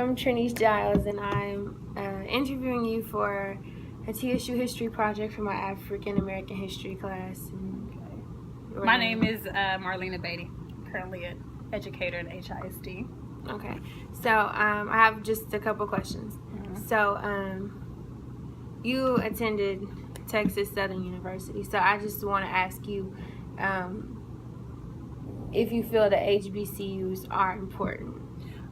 I'm Trinice Giles, and I'm interviewing you for a TSU history project for my African American history class. My name is Marlina Baity, currently an educator in HISD. Okay, so I have just a couple questions. Mm-hmm. So you attended Texas Southern University, so I just want to ask you if you feel that HBCUs are important.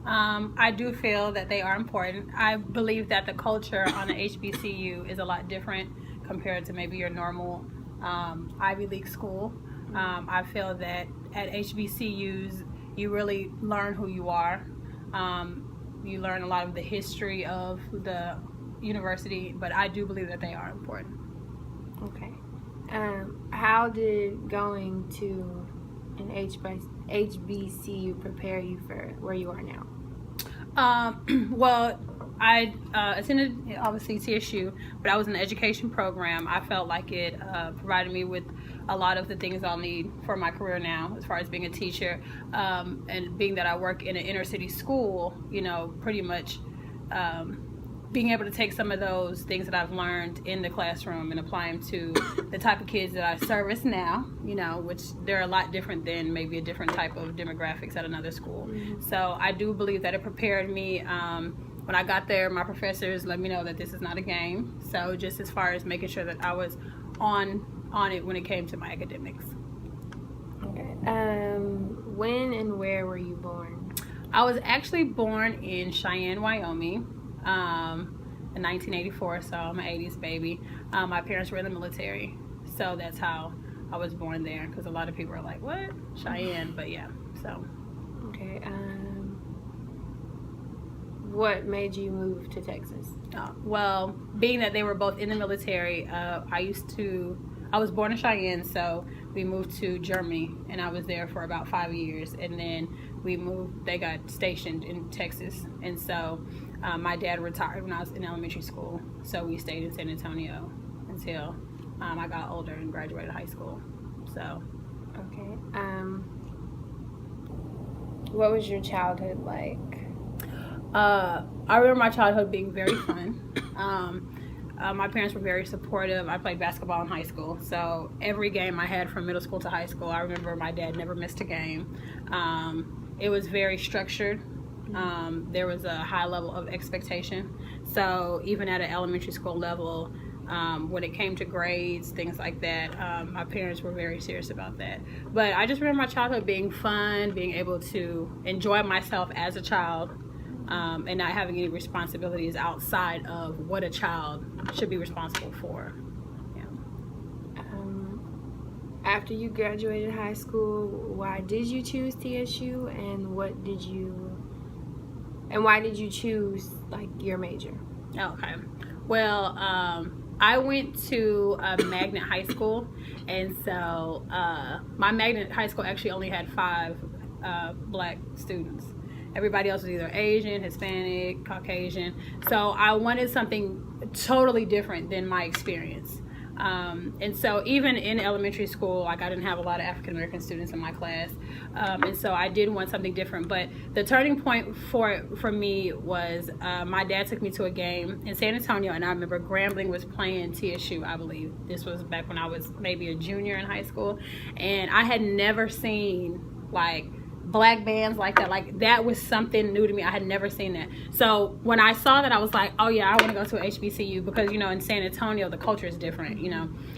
I do feel that they are important. I believe that the culture on an HBCU is a lot different compared to maybe your normal Ivy League school. I feel that at HBCUs, you really learn who you are. You learn a lot of the history of the university, but I do believe that they are important. Okay. How did going to an HBCU prepare you for where you are now? Well, I attended, obviously, TSU, but I was in the education program. I felt like it provided me with a lot of the things I'll need for my career now, as far as being a teacher, and being that I work in an inner city school, pretty much being able to take some of those things that I've learned in the classroom and apply them to the type of kids that I service now, which they're a lot different than maybe a different type of demographics at another school. Mm-hmm. So I do believe that it prepared me. When I got there, my professors let me know that this is not a game. So just as far as making sure that I was on it when it came to my academics. Okay. When and where were you born? I was actually born in Cheyenne, Wyoming. In 1984, so I'm an 80s baby. My parents were in the military, so that's how I was born there, because a lot of people are like, what? Cheyenne, but yeah, so. Okay, what made you move to Texas? Well, being that they were both in the military, I was born in Cheyenne, so we moved to Germany, and I was there for about 5 years, and then they got stationed in Texas, and so my dad retired when I was in elementary school, so we stayed in San Antonio until I got older and graduated high school. So. Okay. What was your childhood like? I remember my childhood being very fun. My parents were very supportive. I played basketball in high school, so every game I had from middle school to high school, I remember my dad never missed a game. It was very structured. There was a high level of expectation. So even at an elementary school level, when it came to grades, things like that, my parents were very serious about that. But I just remember my childhood being fun, being able to enjoy myself as a child, and not having any responsibilities outside of what a child should be responsible for. Yeah. After you graduated high school, why did you choose TSU, and why did you choose your major? Okay. Well, I went to a magnet high school, and so my magnet high school actually only had 5 black students. Everybody else was either Asian, Hispanic, Caucasian. So I wanted something totally different than my experience. And so even in elementary school, I didn't have a lot of African American students in my class. And so I did want something different. But the turning point for me was my dad took me to a game in San Antonio, and I remember Grambling was playing TSU, I believe. This was back when I was maybe a junior in high school. And I had never seen black bands like that. That was something new to me. I had never seen that. So when I saw that, I was like, oh yeah, I want to go to an HBCU, because in San Antonio the culture is different.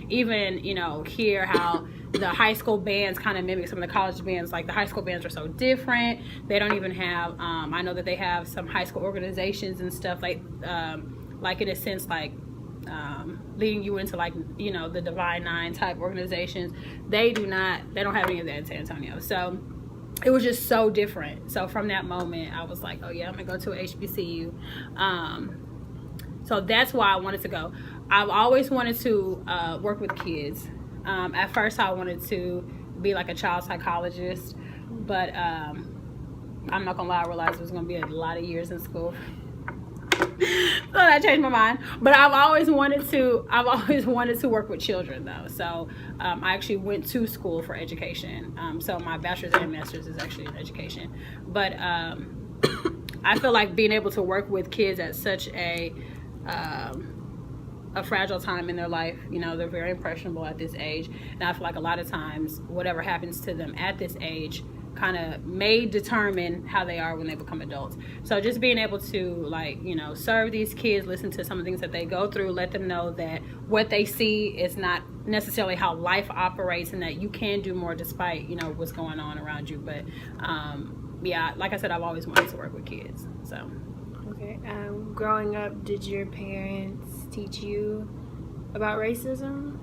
Even here, how the high school bands kind of mimic some of the college bands. The high school bands are so different. They don't even have I know that they have some high school organizations and stuff in a sense leading you into the Divine Nine type organizations. They don't have any of that in San Antonio. So it was just so different. So from that moment, I was like, oh yeah, I'm gonna go to a HBCU. So that's why I wanted to go. I've always wanted to work with kids. At first I wanted to be a child psychologist, but I'm not gonna lie, I realized it was gonna be a lot of years in school. So I changed my mind. But I've always wanted to work with children though. So I actually went to school for education. So my bachelor's and master's is actually in education. But I feel like being able to work with kids at such a fragile time in their life, you know, they're very impressionable at this age, and I feel like a lot of times whatever happens to them at this age kind of may determine how they are when they become adults. So just being able to, like, you know, serve these kids, listen to some of the things that they go through, let them know that what they see is not necessarily how life operates, and that you can do more despite, you know, what's going on around you. But yeah, like I said, I've always wanted to work with kids. So okay. Growing up, did your parents teach you about racism?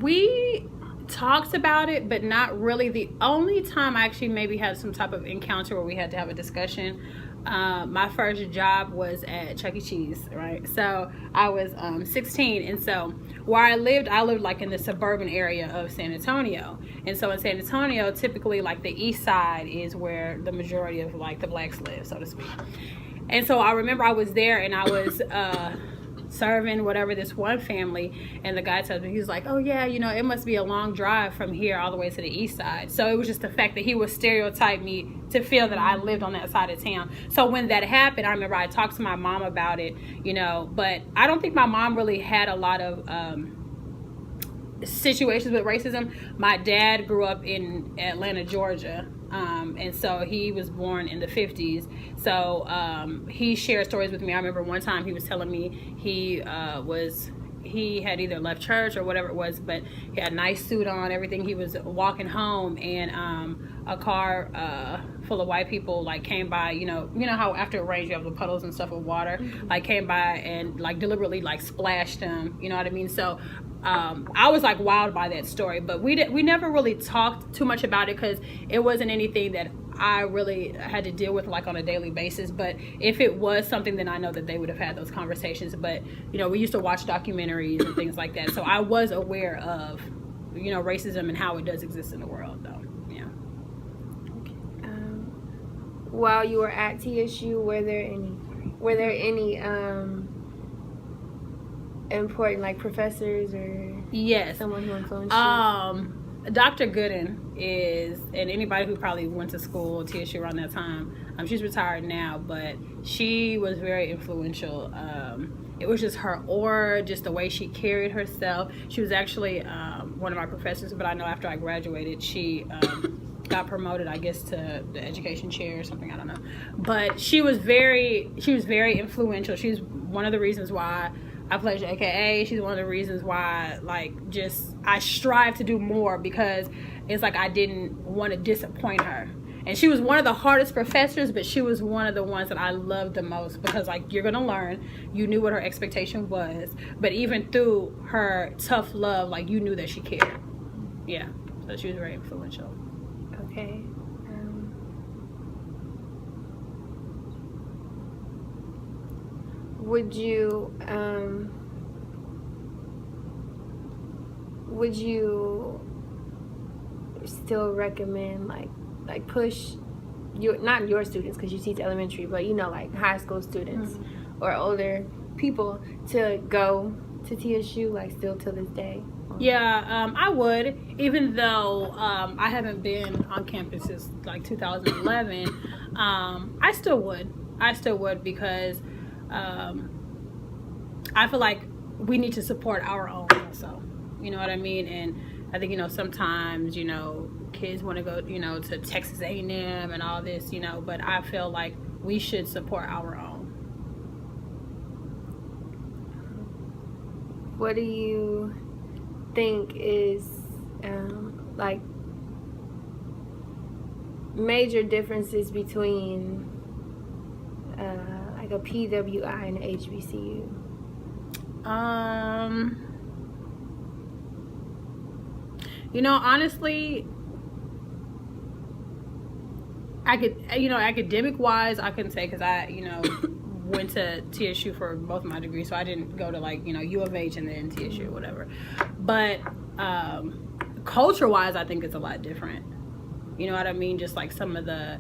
We talked about it, but not really. The only time I actually maybe had some type of encounter where we had to have a discussion, my first job was at Chuck E. Cheese, right? So I was 16, and so where I lived like in the suburban area of San Antonio. And so in San Antonio, typically like the east side is where the majority of like the blacks live, so to speak. And so I remember I was there, and I was serving whatever this one family, and the guy tells me, he's like, oh yeah, you know, it must be a long drive from here all the way to the east side. So it was just the fact that he would stereotype me to feel that I lived on that side of town. So when that happened, I remember I talked to my mom about it, you know, but I don't think my mom really had a lot of situations with racism. My dad grew up in Atlanta, Georgia, and so he was born in the 50s. So he shared stories with me. I remember one time he was telling me he had either left church or whatever it was, but he had a nice suit on, everything. He was walking home, and a car full of white people like came by. You know how after it rains you have the puddles and stuff with water, like came by and like deliberately like splashed him. You know what I mean? So I was like wowed by that story, but we never really talked too much about it because it wasn't anything that I really had to deal with like on a daily basis. But if it was something, then I know that they would have had those conversations. But you know, we used to watch documentaries and things like that, so I was aware of, you know, racism and how it does exist in the world, though. Yeah. While you were at TSU, were there any important like professors or yes, someone who influenced you? Dr. Gooden is, and anybody who probably went to school at TSU around that time, she's retired now, but she was very influential. It was just her aura, just the way she carried herself. She was actually one of my professors, but I know after I graduated, she got promoted, I guess, to the education chair or something, I don't know. But she was very influential. She's one of the reasons why I pledged AKA. She's one of the reasons why, like, just I strive to do more, because it's like I didn't want to disappoint her. And she was one of the hardest professors, but she was one of the ones that I loved the most, because like, you're gonna learn. You knew what her expectation was, but even through her tough love, like, you knew that she cared. Yeah, so she was very influential. Okay. Would you still recommend like push not your students, because you teach elementary, but you know, like high school students or older people to go to TSU, like still to this day? Yeah, I would, even though I haven't been on campus since like 2011. I still would because I feel like we need to support our own also. You know what I mean? And I think, you know, sometimes, you know, kids want to go, you know, to Texas A&M and all this, you know, but I feel like we should support our own. What do you think is like major differences between like a PWI and an HBCU? You know, honestly, I could, you know, academic wise, I couldn't say, because I, you know, went to TSU for both of my degrees, so I didn't go to like, you know, U of H and then TSU or whatever. But culture wise, I think it's a lot different. You know what I mean? Just like some of the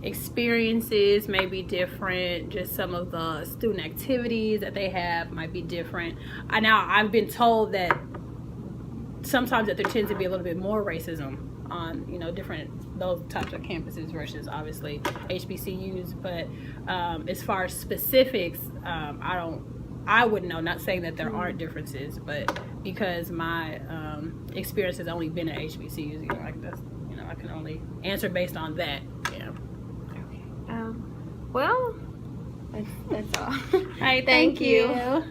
experiences may be different. Just some of the student activities that they have might be different. Now I've been told that sometimes that there tends to be a little bit more racism on, you know, different, those types of campuses versus obviously HBCUs. But as far as specifics, I wouldn't know, not saying that there aren't differences, but because my experience has only been at HBCUs, you know, like that's, you know, I can only answer based on that. Yeah. Okay. Well, that's all. All right, thank you.